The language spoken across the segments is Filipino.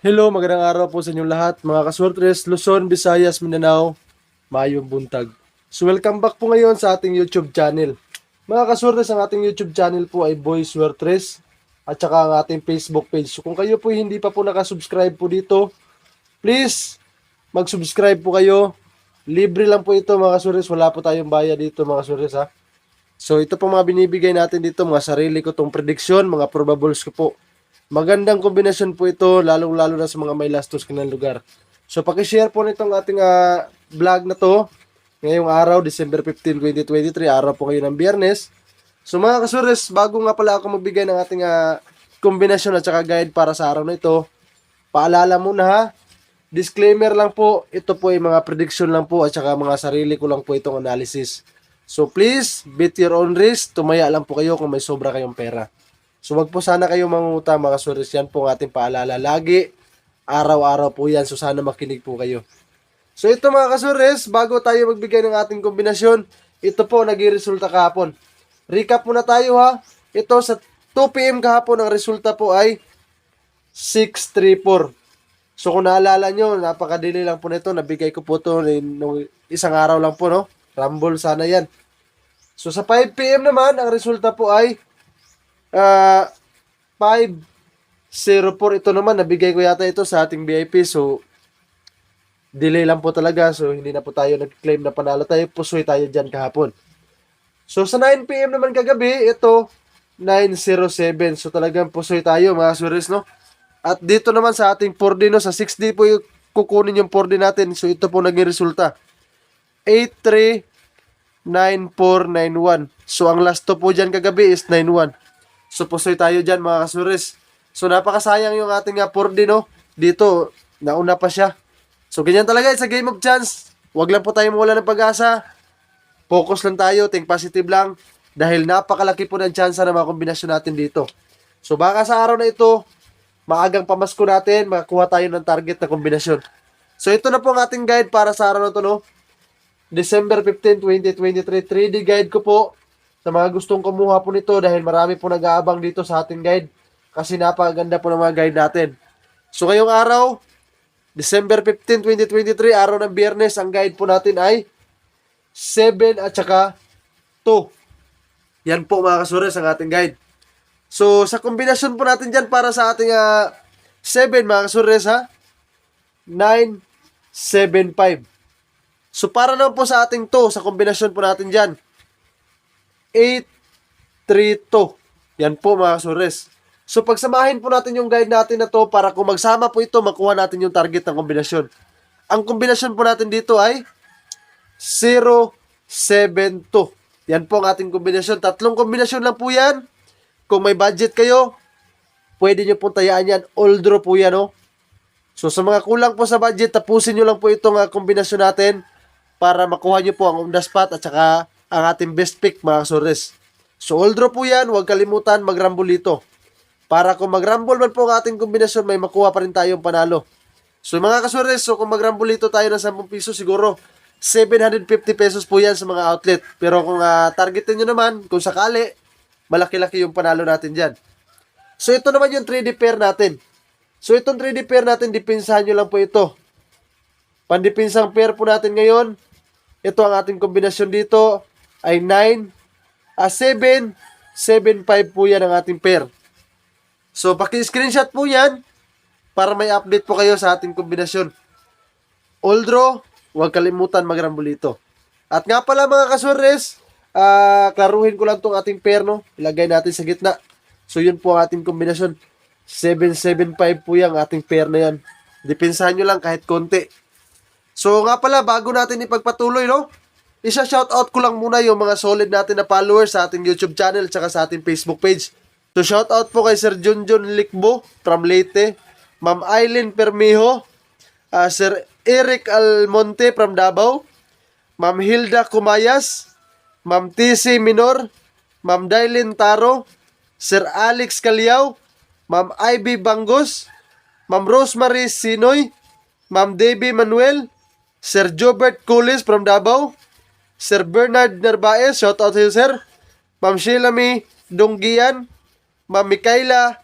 Hello, magandang araw po sa inyong lahat, mga kaswertres, Luzon, Visayas, Mindanao, mayong buntag. So welcome back po ngayon sa ating YouTube channel. Mga kaswertres, ang ating YouTube channel po ay Boy Swertres at saka ang ating Facebook page. So kung kayo po hindi pa po nakasubscribe po dito, please mag-subscribe po kayo. Libre lang po ito mga kaswertres, wala po tayong bayad dito mga kaswertres ha. So ito po mga binibigay natin dito, mga sarili ko tong prediction, mga probables ko po. Magandang kombinasyon po ito, lalong-lalo na sa mga may lastos ka ng lugar. So, pakishare po nitong ating vlog na to. Ngayong araw, December 15, 2023, araw po kayo ng Biyernes. So, mga kasures, bago nga pala ako magbigay ng ating kombinasyon at saka guide para sa araw na ito, paalala muna ha, disclaimer lang po, ito po ay mga prediction lang po at saka mga sarili ko lang po itong analysis. So, please, beat your own risk, tumaya lang po kayo kung may sobra kayong pera. So wag po sana kayo mangutang mga suris, yan po ang ating paalala. Lagi, araw-araw po yan. So sana makinig po kayo. So ito mga kasuris, bago tayo magbigay ng ating kombinasyon, ito po naging resulta kahapon. Recap muna tayo ha. Ito sa 2 PM kahapon, ang resulta po ay 634. So kung naalala nyo, napakadili lang po nito. Nabigay ko po ito nung isang araw lang po, no? Rumble sana yan. So sa 5 PM naman, ang resulta po ay 504. Ito naman, nabigay ko yata ito sa ating VIP. So, delay lang po talaga. So, hindi na po tayo nag-claim na panalo tayo. Pusoy tayo dyan kahapon. So, sa 9 PM naman kagabi, ito, 907. So, talagang pusoy tayo mga suris, no? At dito naman sa ating 4D, no? Sa 6D po yung kukunin yung 4D natin. So, ito po naging resulta. 839491. So, ang last to po dyan kagabi is 91. So, pusoy tayo dyan mga kasuris. So, napakasayang yung ating 4D, no? Dito, nauna pa siya. So, ganyan talaga sa game of chance. Huwag lang po tayo mawala ng pag-asa. Focus lang tayo, think positive lang. Dahil napakalaki po ng chance na makombinasyon natin dito. So, baka sa araw na ito, maagang pamasko natin, makakuha tayo ng target na kombinasyon. So, ito na po ang ating guide para sa araw na ito, no? December 15, 2023, 3D guide ko po. Sa mga gustong kumuha po nito dahil marami po nag-aabang dito sa ating guide kasi napakaganda po ng mga guide natin. So ngayong araw, December 15, 2023, araw ng Biyernes, ang guide po natin ay 7 at saka 2. Yan po mga kasures ang ating guide. So sa kombinasyon po natin dyan para sa ating 7 mga kasures ha, 9, 7, 5. So para naman po sa ating 2, sa kombinasyon po natin dyan, 832. Yan po mga kasures. So pagsamahin po natin yung guide natin na to para kung magsama po ito, makuha natin yung target ng kombinasyon. Ang kombinasyon po natin dito ay 072. Yan po ang ating kombinasyon. Tatlong kombinasyon lang po yan. Kung may budget kayo, pwede nyo pong tayaan yan. All draw po yan, no? So sa mga kulang po sa budget, tapusin nyo lang po itong kombinasyon natin para makuha nyo po ang on the spot at saka ang ating best pick mga kasures. So all draw po yan, huwag kalimutan mag-rumble dito. Para kung mag-rumble man po ang ating kombinasyon, may makuha pa rin tayong panalo. So mga kasures, so kung mag-rumble dito tayo ng 10 piso, siguro 750 pesos po yan sa mga outlet. Pero kung targetin nyo naman, kung sakali, malaki-laki yung panalo natin dyan. So ito naman yung 3D pair natin. So itong 3D pair natin, dipinsahan nyo lang po ito. Pandipinsang pair po natin ngayon, ito ang ating kombinasyon dito ay 7, 7, 5 po yan ang ating pair. So, paki-screenshot po yan para may update po kayo sa ating kombinasyon. All draw, huwag kalimutan mag-rambulito. At nga pala mga kasures, klaruhin ko lang itong ating pair, no? Ilagay natin sa gitna. So, yun po ang ating kombinasyon. 7, 7, 5 po yung ating pair na yan. Depensahan nyo lang kahit konti. So, nga pala, bago natin ipagpatuloy, no? Isa-shoutout ko lang muna yung mga solid natin na followers sa ating YouTube channel at sa ating Facebook page. So shoutout po kay Sir Junjun Likbo from Leyte, Ma'am Aileen Permijo, Sir Eric Almonte from Davao, Ma'am Hilda Kumayas, Ma'am TC Minor, Ma'am Dailin Taro, Sir Alex Caliao, Ma'am Ivy Bangos, Ma'am Rosemary Sinoy, Ma'am Debbie Manuel, Sir Jobert Colis from Davao, Sir Bernard Narvaez, shout out to you, sir. Ma'am Sheila May Donggian, Ma'am Mikaela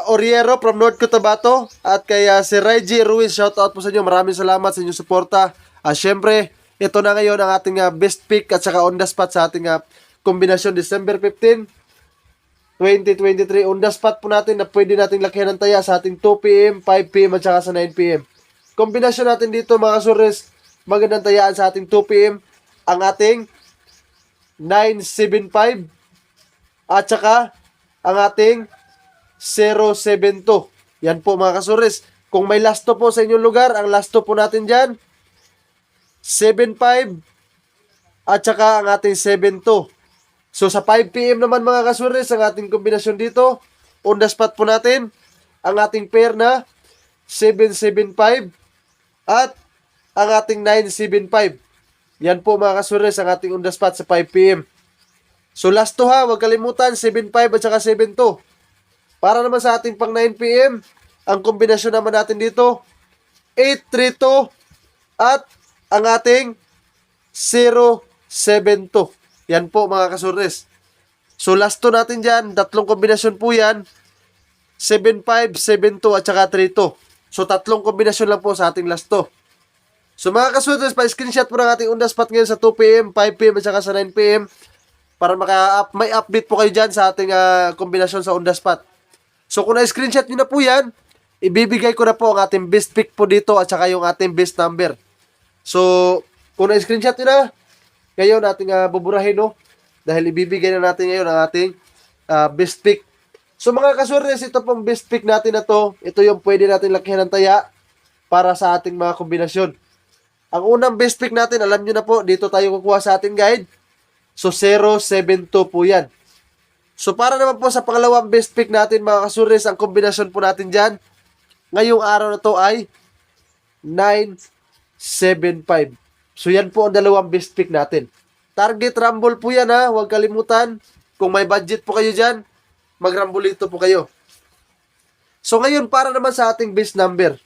Oriero from North Cotabato at kay si Reggie Ruiz, shout out po sa inyo. Maraming salamat sa inyong suporta. Syempre, ito na ngayon ang ating best pick at saka on the spot sa ating kombinasyon December 15, 2023. On the spot po natin na pwede nating lakihan ng taya sa ating 2 p.m., 5 p.m. at saka sa 9 p.m. Kombinasyon natin dito mga kasures, magandang tayaan sa ating 2 p.m. ang ating 975 at saka ang ating 072. Yan po mga kasures. Kung may lasto po sa inyong lugar, ang lasto po natin dyan, 75 at saka ang ating 72. So sa 5 p.m. naman mga kasures, ang ating kombinasyon dito, on the spot po natin, ang ating pair na 775 at ang ating 975. Yan po mga kasures, ang ating on the spot sa 5 p.m. So last to ha, huwag kalimutan, 75 at saka 72. Para naman sa ating pang 9 p.m., ang kombinasyon naman natin dito, 832 at ang ating 072. Yan po mga kasures. So last to natin dyan, tatlong kombinasyon po yan, 75, 72 at saka 32. So tatlong kombinasyon lang po sa ating last to. So mga kasures, pa-screenshot po ng ating on the spot ngayon sa 2 p.m., 5 p.m. at saka sa 9 p.m. para may update po kayo dyan sa ating kombinasyon sa on the spot. So kung na-screenshot nyo na po yan, ibibigay ko na po ang ating best pick po dito at saka yung ating best number. So kung na-screenshot nyo na, ngayon ating buburahin no, dahil ibibigay na natin ngayon ang ating best pick. So mga kasures, ito pong best pick natin na to, ito yung pwede natin lakihan ng taya para sa ating mga kombinasyon. Ang unang best pick natin, alam nyo na po, dito tayo kukuha sa ating guide. So 072 po yan. So para naman po sa pangalawang best pick natin mga kasures, ang kombinasyon po natin dyan, ngayong araw na to ay 975. So yan po ang dalawang best pick natin. Target rumble po yan ha, huwag kalimutan. Kung may budget po kayo dyan, mag-rumble po kayo. So ngayon para naman sa ating best number.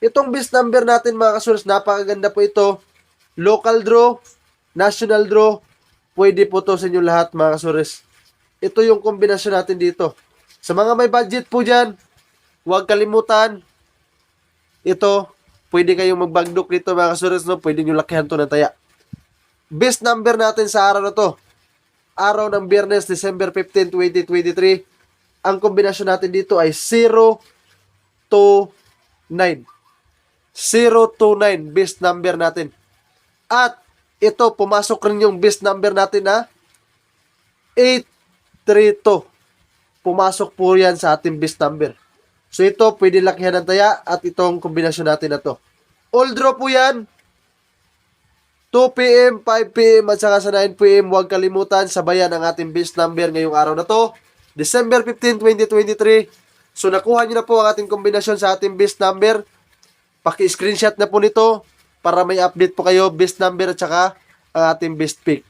Itong best number natin mga kasures, napakaganda po ito. Local draw, national draw, pwede po to sa inyo lahat mga kasures. Ito yung kombinasyon natin dito. Sa mga may budget po dyan, huwag kalimutan. Ito, pwede kayong magbagdok dito mga kasures, no? Pwede nyo lakihan to ng taya. Best number natin sa araw na to. Araw ng Biyernes, December 15, 2023. Ang kombinasyon natin dito ay 029. 029, best number natin. At ito, pumasok rin yung best number natin na 832. Pumasok po yan sa ating best number. So ito, pwede lakihan ng taya at itong kombinasyon natin na to. All draw po yan. 2 p.m., 5 p.m. at saka sa 9 p.m. Huwag kalimutan, sabayan ang ating best number ngayong araw na to. December 15, 2023. So nakuha nyo na po ang ating kombinasyon sa ating best number. Paki-screenshot na po nito para may update po kayo, best number at saka ang ating best pick.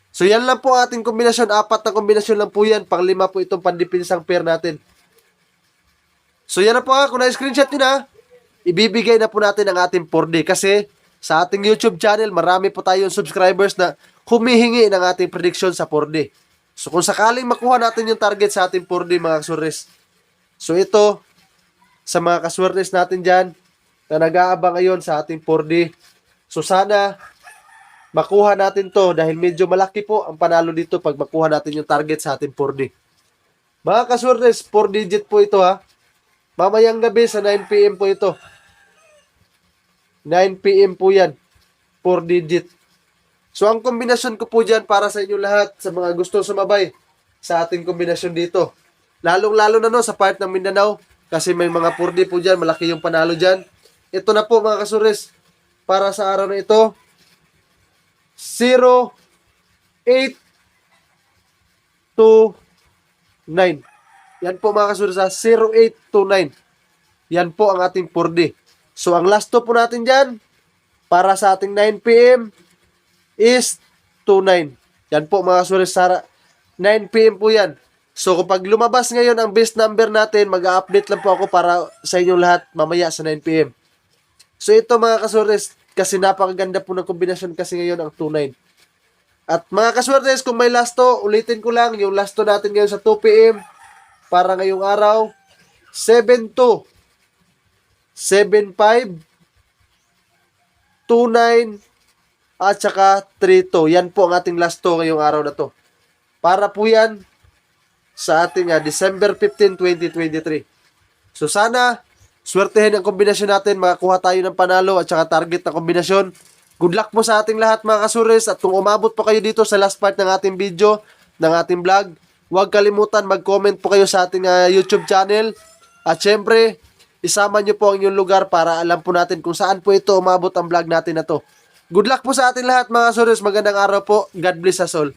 So yan lang po ang ating kombinasyon. 4 na kombinasyon lang po yan. Pang-5 po itong pandipinsang pair natin. So yan na po ha. Kung na-screenshot nyo na, ibibigay na po natin ang ating 4D. Kasi sa ating YouTube channel, marami po tayong subscribers na humihingi ng ating prediction sa 4D. So kung sakaling makuha natin yung target sa ating 4D mga kaswerte. So ito, sa mga kaswerte natin dyan, na nag-aabang ngayon sa ating 4D. So sana makuha natin to dahil medyo malaki po ang panalo dito pag makuha natin yung target sa ating 4D. Mga kaswerte, 4 digit po ito ha. Mamayang gabi sa 9 p.m. po ito. 9 p.m. po yan. 4 digit. So ang kombinasyon ko po dyan para sa inyo lahat, sa mga gusto sumabay sa ating kombinasyon dito. Lalong-lalo na no sa part ng Mindanao kasi may mga 4D po dyan, malaki yung panalo dyan. Ito na po mga kasures, para sa araw na ito, 0829. Yan po mga kasures ha, 0829. Yan po ang ating 4D. So ang last to po natin dyan, para sa ating 9 p.m. is 29. Yan po mga kasures, 9 p.m. po yan. So kapag lumabas ngayon ang best number natin, mag-update lang po ako para sa inyong lahat mamaya sa 9 p.m. So ito mga kaswerte, kasi napakaganda po ng kombinasyon kasi ngayon ang 29. At mga kaswerte, kung may lasto, ulitin ko lang, yung lasto natin ngayon sa 2 p.m. para ngayong araw. 7-2, 7-5, 2-9, at saka 3-2. Yan po ang ating last 2 ngayong araw na to. Para po yan sa ating December 15, 2023. So sana, swertehin ang kombinasyon natin, makakuha tayo ng panalo at saka target na kombinasyon. Good luck po sa ating lahat mga kasures, at kung umabot po kayo dito sa last part ng ating video, ng ating vlog, huwag kalimutan mag-comment po kayo sa ating YouTube channel. At syempre, isama nyo po ang inyong lugar para alam po natin kung saan po ito umabot ang vlog natin na to. Good luck po sa ating lahat mga kasures, magandang araw po, God bless us all.